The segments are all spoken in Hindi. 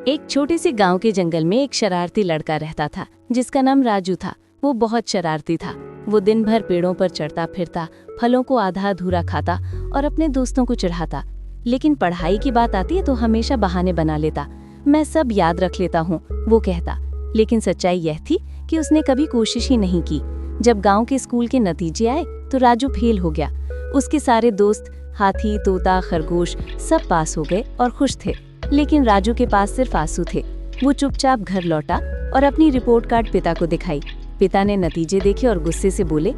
एक छोटे से गांव के जंगल में एक शरारती लड़का रहता था जिसका नाम राजू था। वो बहुत शरारती था। वो दिन भर पेड़ों पर चढ़ता फिरता, फलों को आधा अधूरा खाता और अपने दोस्तों को चिढ़ाता। लेकिन पढ़ाई की बात आती है तो हमेशा बहाने बना लेता। मैं सब याद रख लेता हूँ, वो कहता। लेकिन सच्चाई यह थी कि उसने कभी कोशिश ही नहीं की। जब गांव के स्कूल के नतीजे आए तो राजू फेल हो गया। उसके सारे दोस्त हाथी, तोता, खरगोश सब पास हो गए और खुश थे। लेकिन राजू के पास सिर्फ आंसू थे। वो चुपचाप घर लौटा और अपनी रिपोर्ट कार्ड पिता को दिखाई। पिता ने नतीजे देखे और गुस्से से बोले,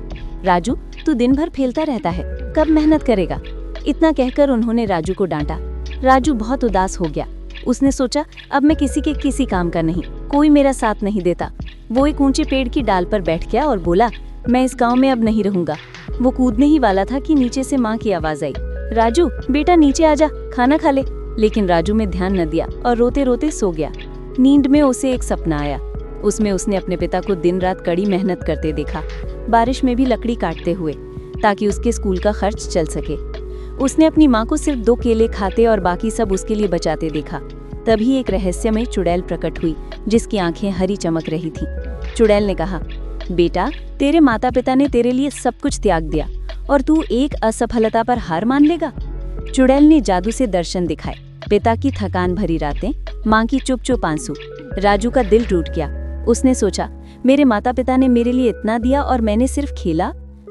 राजू, तू दिन भर फेलता रहता है, कब मेहनत करेगा? इतना कहकर उन्होंने राजू को डांटा। राजू बहुत उदास हो गया। उसने सोचा, अब मैं किसी के किसी काम का नहीं, कोई मेरा साथ नहीं देता। वो एक ऊंचे पेड़ की डाल पर बैठ गया और बोला, मैं इस गांव में अब नहीं रहूंगा। वो कूदने ही वाला था कि नीचे से माँ की आवाज आई, राजू बेटा नीचे आजा, खाना खा ले। लेकिन राजू में ध्यान न दिया और रोते रोते सो गया। नींद में उसे एक सपना आया। उसमें उसने अपने पिता को दिन रात कड़ी मेहनत करते देखा, बारिश में भी लकड़ी काटते हुए, ताकि उसके स्कूल का खर्च चल सके। उसने अपनी माँ को सिर्फ 2 केले खाते और बाकी सब उसके लिए बचाते देखा। तभी एक रहस्यमय चुड़ैल प्रकट हुई, जिसकी आंखें हरी चमक रही थी। चुड़ैल ने कहा, बेटा, तेरे माता पिता ने तेरे लिए सब कुछ त्याग दिया और तू एक असफलता पर हार मान लेगा? चुड़ैल ने जादू से दर्शन दिखाए। पिता की थकान भरी रातें, माँ की चुप चुप आंसू। राजू का दिल टूट गया। उसने सोचा, मेरे माता पिता ने मेरे लिए इतना दिया और मैंने सिर्फ खेला।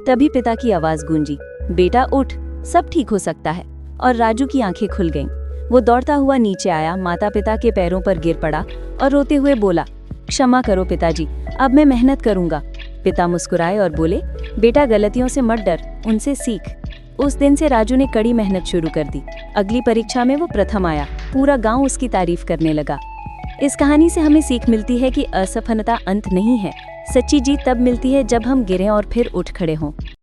तभी पिता की आवाज गूंजी, बेटा उठ, सब ठीक हो सकता है। और राजू की आंखें खुल गईं। वो दौड़ता हुआ नीचे आया, माता पिता के पैरों पर गिर पड़ा और रोते हुए बोला, क्षमा करो पिताजी, अब मैं मेहनत करूंगा। पिता मुस्कुराए और बोले, बेटा गलतियों से मत डर, उनसे सीख। उस दिन से राजू ने कड़ी मेहनत शुरू कर दी। अगली परीक्षा में वो प्रथम आया। पूरा गांव उसकी तारीफ करने लगा। इस कहानी से हमें सीख मिलती है कि असफलता अंत नहीं है। सच्ची जीत तब मिलती है जब हम गिरें और फिर उठ खड़े हों।